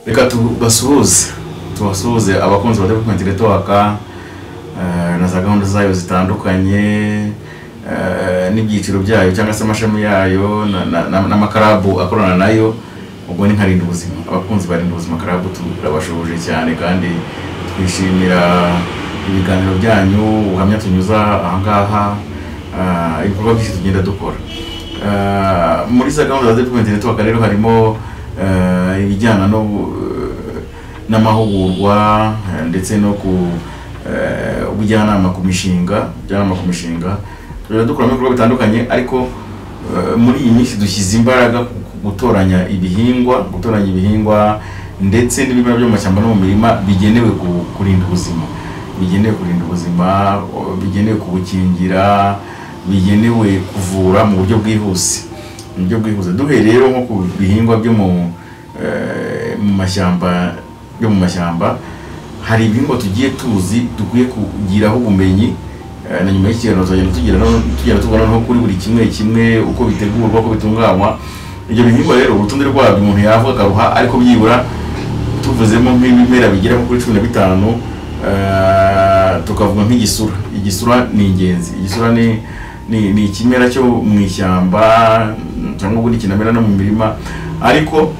Reka tubasuhuze abakunzi ba Development Network na za gahunda zayo zitandukanye n'ibyiciro byayo cyangwa se amashami yayo n'amakarabu akorana nayo. Ubwo ni nkarinda ubuzima, abakunzi barinda ubuzima karabu turabashubuje cyane kandi twishimira ibiganiro byanyu, uhamya tunyuza ahangaha, ibikorwa byinshi tugenda dukora. Muri za gahunda za Development Network rero harimo ibijyana n'amahugurwa ndetse no ku ubujyanama ku mishinga, tujya dukora ibikorwa bitandukanye, ariko muri iyi minsi dushyize imbaraga gutoranya ibihingwa ndetse n'ibimera byo mu mashyamba no mu mirima bigenewe kurinda ubuzima, bigenewe kubukingira, bigenewe kuvura mu buryo bwihuse. Duhereye rero nko ku bihingwa byo mu mashyamba, hari ibihingwa tugiye tuzi dukwiye kugiraho ubumenyi, na nyuma y'ikiganiro tugenda tubona no kuri buri kimwe uko bitegurwa, uko bitunganywa. Ibyo bihingwa rero urutonde rwabyo umuntu yavuga akaruha, ariko byibura tuvuzemo nk'ibimera bigera kuri 15, tukavuga nk'igisura. Igisura ni ingenzi. Igisura ni ikimera cyo mu ishyamba cyangwa ubundi kinamera no mu mirima, ariko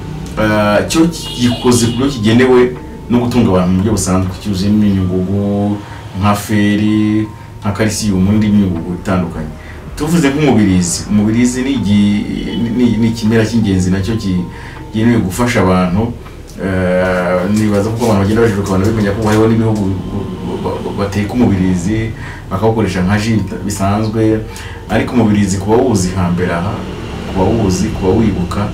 cyo gikoze ku buryo kigenewe no gutunga abantu mu buryo busanzwe, cyuzuyemo imyunyungugu nka feri, nka calcium n'indi myunyungugu itandukanye. Tuvuze nk'umubirizi, ni ikimera cy'ingenzi nacyo kigenewe gufasha abantu. Nibaza ko abantu bagenda bajijuka abantu bimenya ko hariho n'ibihugu bateka umubirizi bakawukoresha nka ji bisanzwe, ariko umubirizi kuba wuzi hambere aha, kuba wibuka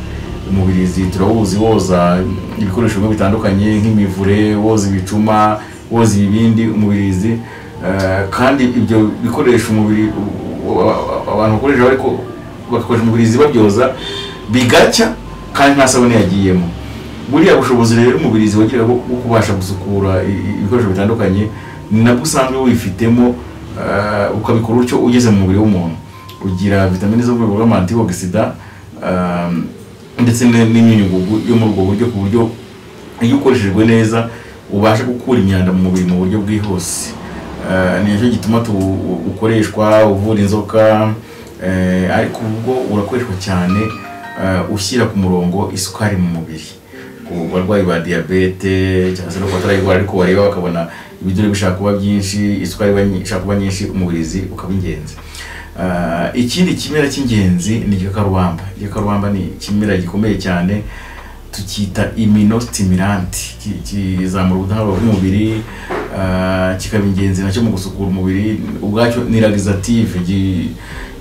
umubirizi turawuzi woza ibikoresho bitandukanye nk'imivure, woza ibicuma, woza ibibindi. Umubirizi kandi ibyo bikoresho umubiri abantu bakoresha, ariko bagakoresha umubirizi babyoza bigacya kandi nta sabune yagiyemo. Buriya bushobozi rero umubirizi wagira bwo kubasha gusukura ibikoresho bitandukanye ni nabwo usanzwe wifitemo, ukabikora utyo ugeze mu mubiri w'umuntu. Ugira vitamine zo mu rwego rw'antioxidant ndetse n'imyunyungugu yo muri ubwo buryo, ku buryo iyo ukoreshejwe neza ubasha gukura imyanda mu mubiri mu buryo bwihuse. Nicyo gituma ukoreshwa uvura inzoka, ariko ubwo urakoreshwa cyane ushyira ku murongo isukari mu mubiri ku barwayi ba diabete cyangwa se no kubatarayirwara, ariko wareba bakabona ibidure bishaka kuba byinshi, isukari ishaka kuba nyinshi, umubirizi ukaba ingenzi. Ikindi kimera cy'ingenzi ni igikakarubamba. Igikakarubamba ni ikimera gikomeye cyane, tukita immunostimulant, kizamura ubudahangarwa bw'umubiri, kikaba ingenzi nacyo mu gusukura umubiri. Ubwacyo ni laxative,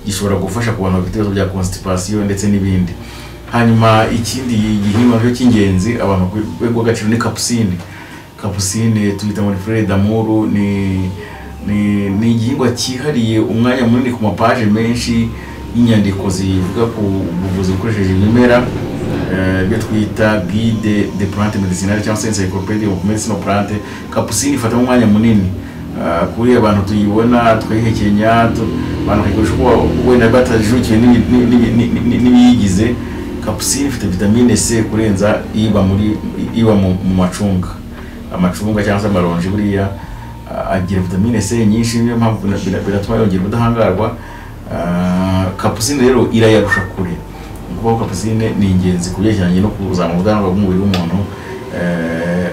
gishobora gufasha ku bantu bafite ibibazo bya constipation ndetse n'ibindi. Hanyuma ikindi gihingwa cy'ingenzi abantu begwa agaciro ni capucine, tuyita muri fleur d'amour. Ni igihingwa cyihariye umwanya munini ku mapaje menshi y'inyandiko zivuga ku buvuzi bukoresheje ibimera, byo twita guide de plantes médicinales cyangwa se encyclopédie of medicinal plantes. Capucine ifata umwanya munini kuri abantu tuyibona twihekenya, abantu bakikoresha ko wenda batajukiye n'ibiyigize. Capucine ifite vitamine C kurenza iba mu amacunga cyangwa se amaronji. Buriya agira vitamine C nyinshi, niyo mpamvu biratuma yongera ubudahangarwa. Capucine rero irayarusha kure, kuko capucine ni ingenzi ku byerekeranye no kuzamura ubudahangarwa bw'umubiri w'umuntu,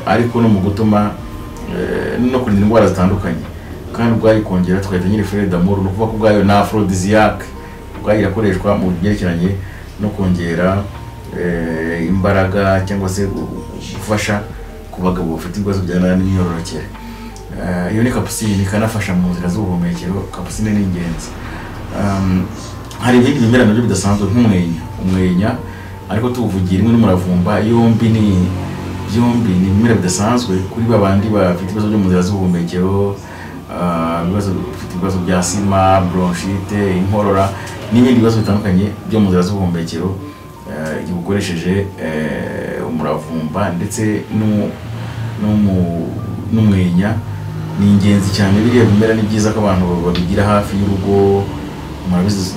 ariko no mu gutuma no kurinda indwara zitandukanye. Kandi ubwayo kongera tukahita nyiri fleur d'amour, no kuvuga ko ubwayo na aphrodisiaque, ubwayo irakoreshwa mu byerekeranye no kongera imbaraga cyangwa se gufasha ku bagabo bafite ibibazo bijyana n'imyororokere. Iyo ni capucine, ikanafasha mu nzira z'ubuhumekero. Capucine ni ingenzi. Hari ibindi bimera nabyo bidasanzwe nk'umwenya, ariko tuvugira rimwe n'umuravumba. Byombi ni ibimera bidasanzwe kuri babandi bafite ibibazo byo mu nzira z'ubuhumekero, bafite ibibazo bya asima, bronchite, inkorora n'ibindi bibazo bitandukanye byo mu nzira z'ubuhumekero. Igihe ukoresheje umuravumba ndetse n'umwenya ni ingenzi cyane. Biriya bimera ni byiza ko abantu babigira hafi y'urugo. Murabizi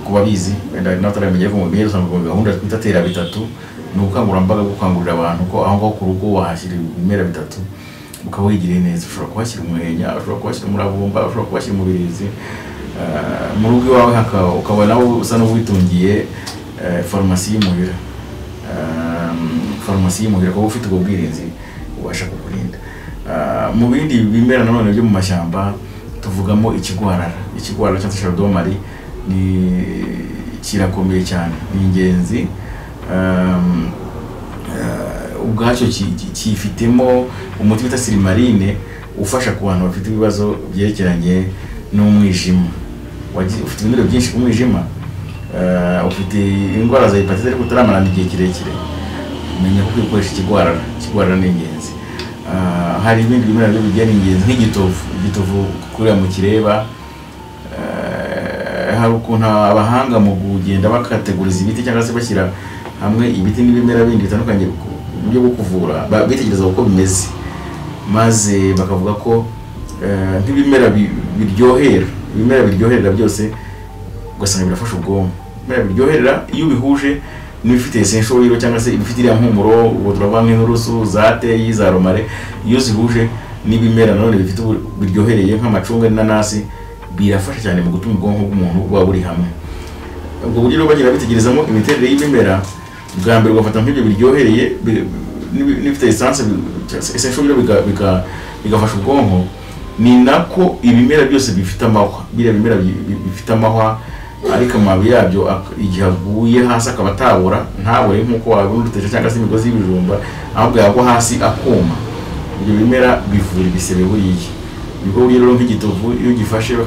kubabizi wenda n'abataramenye ko mu bihe usanga gahunda twita tera bitatu ni ubukangurambaga bwo gukangurira abantu ko aho ngaho ku rugo wahashyira ibimera bitatu ukaba wigiriye neza. Ushobora kuhashyira umwenya, ushobora kuhashyira umuravumba, ushobora kuhashyira umubirizi, mu rugo iwawe ukaba nawe usa n'uwitungiye farumasi y'imuhira, kuba ufite ubwo bwirinzi ubasha kukurinda. Mu bindi bimera nanone byo mu mashyamba tuvugamo ikigwarara cyangwa chardonnay kirakomeye cyane, ni ingenzi. Ubwacyo kifitemo umuti bita silimarine ufasha ku bantu bafite ibibazo byerekeranye n'umwijima. Ufite ibinure byinshi ku mwijima, ufite indwara za hepatite ariko utaramarana igihe kirekire, menya ko kwikoresha ikigwarara ni ingenzi. Hari ibindi bimera byo bigira ingenzi nk'igitovu kuriya mu kireba. Hari ukuntu abahanga mu kugenda bakateguriza ibiti cyangwa se bashyira hamwe ibiti n'ibimera bindi bitandukanye mu buryo bwo kuvura, bitegereza uko bimeze maze bakavuga ko nk'ibimera biryoherera byose ugasanga birafasha ubwonko. Ibimera biryoherera iyo bihuje n'ibifite essential oil cyangwa se ibifite iriya mpumuro, ubwo turavuga nk'inturusu, za teyi, za romare, iyo zihuje n'ibimera nanone bifite biryohereye nk'amacunga n'inanasi, birafasha cyane mu gutuma ubwonko bw'umuntu buba buri hamwe. Ubwo buryo rero bagira bitegerezamo imiterere y'ibimera, bwa mbere ugafata nk'ibyo biryohereye n'ibifite essential oil bigafasha ubwonko. Ni nako ibimera byose bifite amahwa, biriya bimera bifite amahwa ariko amababi yabyo igihe aguye hasi akaba atabora, ntabore nk'uko wabona udutesha cyangwa se imigozi y'ibijumba, ahubwo yagwa hasi akuma. Ibyo bimera bivura ibisebe buriya. Nibwo buryo rero nk'igitovu iyo gifashe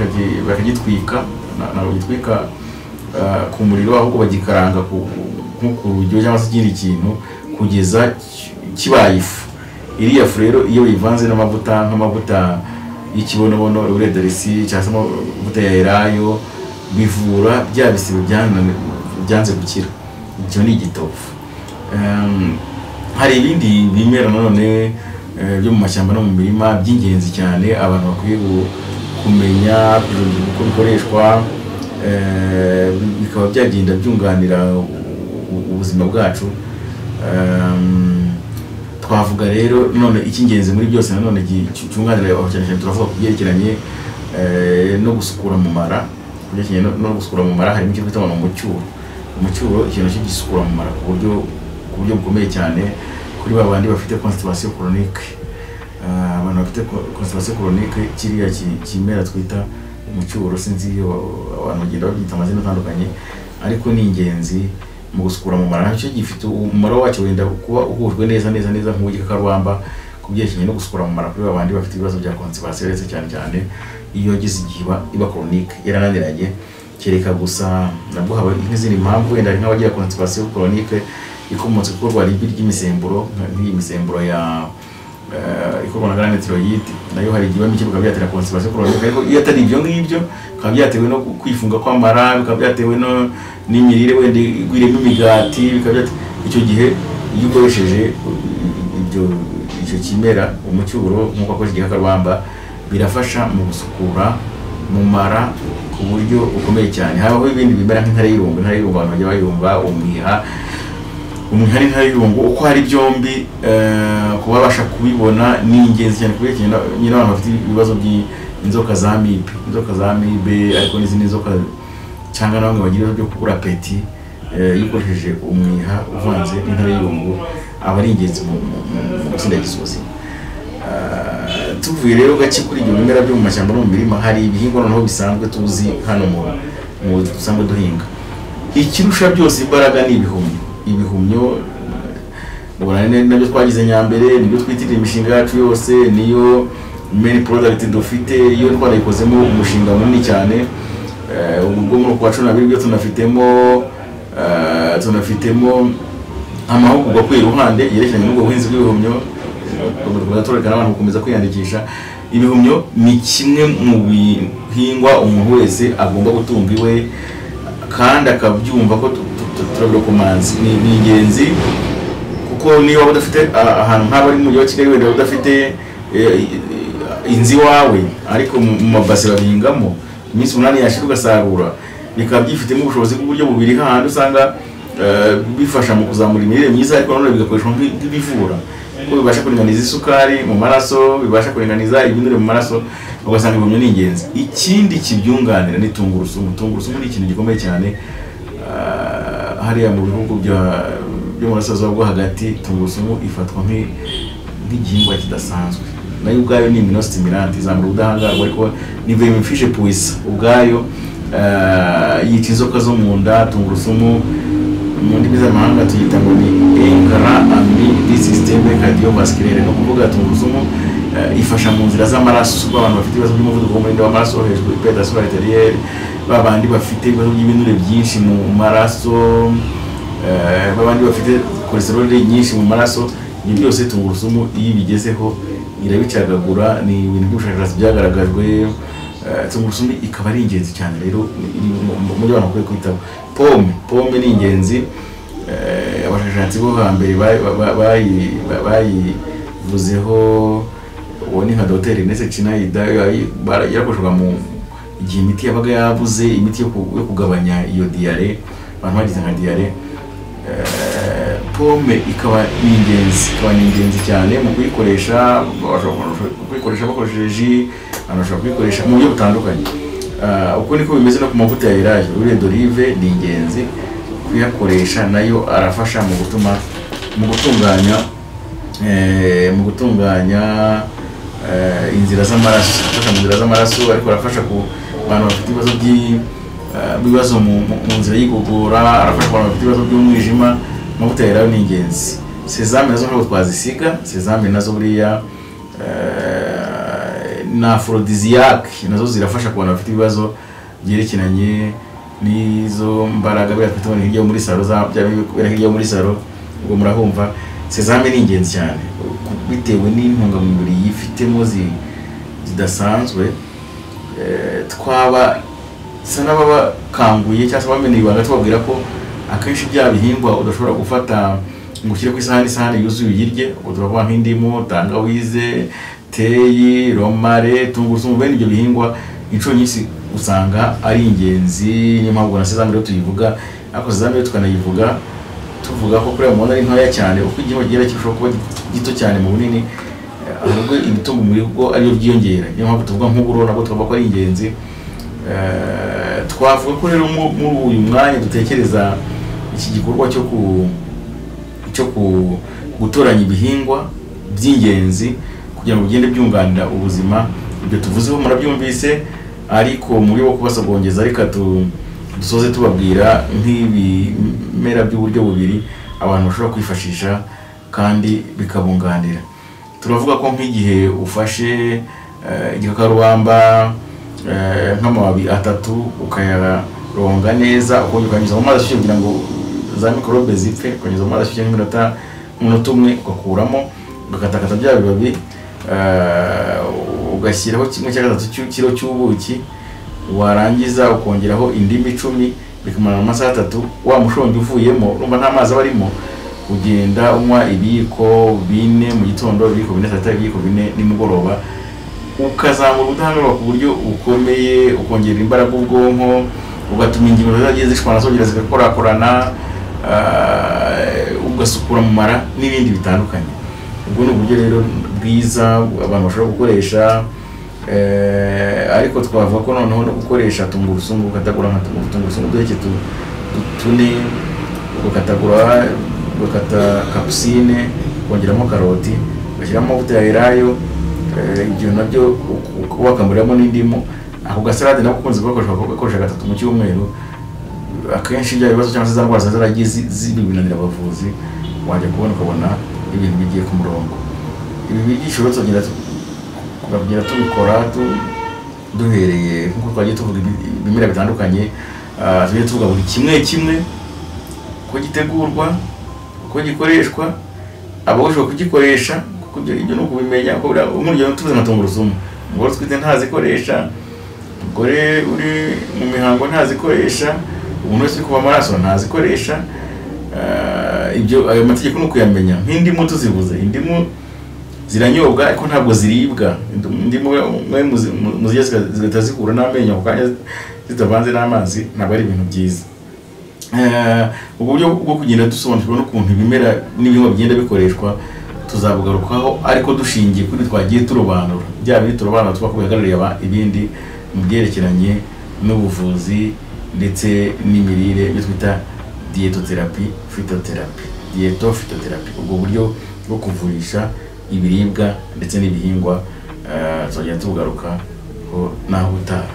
bakagitwika, ntabwo gitwika ku muriro ahubwo bagikaranga nko ku rujyo cyangwa se ikindi kintu kugeza kibaye ifu. Iriya fu rero iyo uyivanze n'amavuta nk'amavuta y'ikibonobono, uredarisi cyangwa se amavuta ya elayo, bivura bya bisebe byanze gukira. Icyo ni igitovu. Hari ibindi bimera nanone byo mu mashyamba no mu mirima by'ingenzi cyane abantu bakwiye kumenya uko bikoreshwa, bikaba byagenda byunganira ubuzima bwacu. Twavuga rero none icy'ingenzi muri byose nanone cyunganira cyane turavuga ku byerekeranye no gusukura mu mara. No gusukura mu mara harimo icyo twita umucyuro, ikintu cy'isukura mu mara ku buryo bukomeye cyane kuri babandi bafite constipation chronique. Abantu bafite constipation chronique, kiriya kimera twita umucyuro, sinzi abantu bagenda babyita amazina atandukanye, ariko ni ingenzi mu gusukura mu mara. Nicyo gifite umumaro wacyo wenda kuba uhujwe neza nk'igikakarubamba ku byerekeranye no gusukura mu mara kuri babandi bafite ibibazo bya constipation, ndetse cyane iyo yagize igihe iba chronique yarananiranye. Kereka gusa nabwo haba n'izindi mpamvu, wenda ari nk'abagira constipation chronique ikomotse ku kurwara ibi ry'imisemburo, nk'iyi misemburo ya ikorwa na glande thyroïde, nayo hari igihe bikaba byatera constipation chronique. Ariko iyo atari ibyo ngibyo, bikaba byatewe no kwifunga kw'amara, bikaba byatewe n'imirire wenda igwiremo imigati, icyo gihe iyo ukoresheje icyo kimera umucyuro nk'uko akoresha igikakarubamba, birafasha mu gusukura mu mara ku buryo bukomeye cyane. Habaho ibindi bimera nk'intare y'irungu abantu bajya bayumva, umwiha n'intare y'irungu, uko hari byombi kuba babasha kubibona ni ingenzi cyane kubera nyine abantu bafite ibibazo by'inzoka za amibe ariko n'izindi nzoka cyangwa na bamwe bagira ibibazo byo kubura apeti. Iyo ukoresheje umwiha uvanze n'intare y'irungu aba ari ingenzi mu gusindagiza ubuzima. Tuvuye rero gake kuri ibyo bimera byo mu mashyamba no mu mirima, hari ibihingwa noneho bisanzwe tuzi hano mu dusanzwe duhinga. Ikirusha byose imbaraga ni ibihumyo. Nabyo twagize nyambere, nibyo twitirira imishinga yacu yose, niyo main product dufite, iyo twarayikozemo umushinga munini cyane. Ubwo muri kwa 12 byo tunafitemo amahugurwa ku iruhande yerekeranye n'ubwo buhinzi bw'ibihumyo. Turerekana abantu gukomeza kwiyandikisha. Ibihumyo ni kimwe mu bihingwa umuntu wese agomba gutunga iwe kandi akabyumva ko turabirokomanzi. Ni ingenzi kuko niba udafite ahantu nk'aba ari mu mujyi wa Kigali, wenda udafite inzi wawe ariko mu mabase babihingamo, iminsi 8 yashira ugasarura, bikaba byifitemo ubushobozi bw'uburyo bubiri hahandi usanga bifasha mu kuzamura imirire myiza, ariko nanone bigakoreshwa nk'ibivura kuko bibasha kuringaniza isukari mu maraso, bibasha kuringaniza ibinure mu maraso, ugasanga ibihumyo ni ingenzi. Ikindi kibyunganira ni tungurusumu. Tungurusumu ni ikintu gikomeye cyane hariya mu bihugu byo mu burasirazuba bwo hagati. Tungurusumu ifatwa nk'igihingwa kidasanzwe, nayo ubwayo ni immunostimulante, izamura ubudahangarwa, ariko ni vermifuge puissant ubwayo, yica inzoka zo mu nda. Tungurusumu mu ndimi z'amahanga tuyita ngo ni ingrat ami systeme cardiovasculaire, no kuvuga tungurusumu ifasha mu nzira z'amaraso, abantu bafite ibibazo by'umuvuduko w'umurindi w'amaraso wo hejuru, hypertension arterielle, babandi bafite ibibazo by'ibinure byinshi mu maraso, babandi bafite cholesterol nyinshi mu maraso. Ibi byose tungurusumu iyo bigezeho irabicagagura, ni ibintu by'ubushakashatsi byagaragajwe. Tungurusumu ikaba ari ingenzi cyane rero muri abantu bakwiye kwitaho. Pome ni ingenzi, abashakashatsi bo hambere bayivuzeho, uwo ni nka Dr. Ernest Chinayida, yarakoreshwaga mu igihe imiti yabaga yabuze, imiti yo kugabanya iyo diare, abantu bagize nka diare. Pome ikaba ni ingenzi cyane mu kuyikoresha, bakoresheje ji, bashobora kuyikoresha mu buryo butandukanye. Uko niko bimeze no ku mavuta ya elayo. Huile d'olive ni ingenzi kuyakoresha, nayo arafasha mu gutunganya inzira z'amaraso, afasha mu nzira z'amaraso, ariko arafasha ku bantu bafite ibibazo mu nzira y'igogora, arafasha abantu bafite ibibazo by'umwijima. Amavuta ya elayo ni ingenzi. Sesame nazo ntabwo twazisiga, sesame nazo buriya na aphrodisiaque, nazo zirafasha ku bantu bafite ibibazo byerekeranye n'izo mbaraga bafite hirya muri salo, hirya muri salo, ubwo murahumva. Sesame ni ingenzi cyane bitewe n'intungamubiri yifitemo zidasanzwe. Twaba n'abakanguye cyangwa se bamenye ibanga tubabwira ko akenshi bya bihingwa udashobora gufata ngo ushyire ku isahani yuzuye uyirye. Turavuga nk'indimu, tangawize, teyi, romare, tungurusumu, bene ibyo bihingwa inshuro nyinshi usanga ari ingenzi. Niyo mpamvu na sesame rero tuyivuga, ariko sesame rero tukanayivuga tuvuga ko kureba umuntu ari ntoya cyane, uko igihingwa kigera gishobora kuba gito cyane mu bunini, ahubwo ibitunga umubiri bwo ariyo byiyongera. Niyo mpamvu tuvuga nk'uburo nabwo tuvuga ko ari ingenzi. Twavuga ko rero muri uyu mwanya dutekereza iki gikorwa cyo gutoranya ibihingwa by'ingenzi kugira ngo bigende byunganira ubuzima. Ibyo tuvuzeho murabyumvise, ariko muri bo kubasogongeza, reka dusoze tubabwira nk'ibimera by'uburyo bubiri abantu bashobora kwifashisha kandi bikabunganira. Turavuga ko nk'igihe ufashe igikakarubamba nk'amababi 3 ukayaronga neza, ukanyuza mu mazi ashyushye kugira ngo za mikorobe zipfe, ukanyuza mu mazi ashyushye nk'iminota umwe, ugakuramo, ugakatakata bya bibabi, ugashyiraho 1/3 kilo cy'ubuki, warangiza ukongeraho indimu 10, bikamara amasaha 3. Wa mushongi uvuyemo, urumva nta mazi barimo, ugenda unywa ibiyiko 4 mu gitondo, ibiyiko 4 saa 3, ibiyiko 4 nimugoroba, ukazamura ubudahangarwa ku buryo ukomeye, ukongera imbaraga ubwonko, ugatuma ingingo zagiye zishwana zongera zigakorakorana, ugasukura mu mara n'ibindi bitandukanye. Ubwo ni uburyo rero bwiza abantu bashobora gukoresha. Ariko twavuga ko noneho no gukoresha tungurusumu, ukatagura nka tungurusumu duheke 4, ukatagura, ugakata kapusine, kongeramo karoti, ugashyiramo amavuta ya elayo, ibyo nabyo wakamuriramo n'indimu. Ako gasalade nako kunze gukoresha 3 mu cyumweru. Akenshi bya bibazo cyangwa se za ndwara zaragiye zibinanira abavuzi, wajya ukabona ibintu bigiye ku murongo. Ibi bigisho rero tugenda tubikora duhereye nkuko twagiye tuvuga ibimera bitandukanye. Tugiye tuvuga buri kimwe ko gitegurwa, ko gikoreshwa, abashobora kugikoresha, kuko ibyo no kubimenya. Umuryo tuvuze nka tungurusumu, umugore twite ntazikoresha, umugore uri mu mihango ntazikoresha, umuntu wese uri kuva amaraso ntazikoresha. Ibyo ayo mategeko no kuyamenya. Nk'indimu tuzivuze, indimu ziranyobwa ariko ntabwo ziribwa. Indimu mwe muzigeze zigahita zikura n'amenyo, kanya zitavanze n'amazi ntabwo ari ibintu byiza. Ubwo buryo bwo kugenda dusobanukirwa n'ukuntu ibimera n'ibihingwa bigenda bikoreshwa tuzabugarukaho, ariko dushingiye kuri twagiye turobanura bya bindi turobanura twakubihagarariye ibindi mu byerekeranye n'ubuvuzi ndetse n'imirire byo twita dietotherapy, phytotherapy, phytotherapy. Ubwo buryo bwo kuvurisha ibiribwa ndetse n'ibihingwa tuzagenda tubugaruka naho utaha.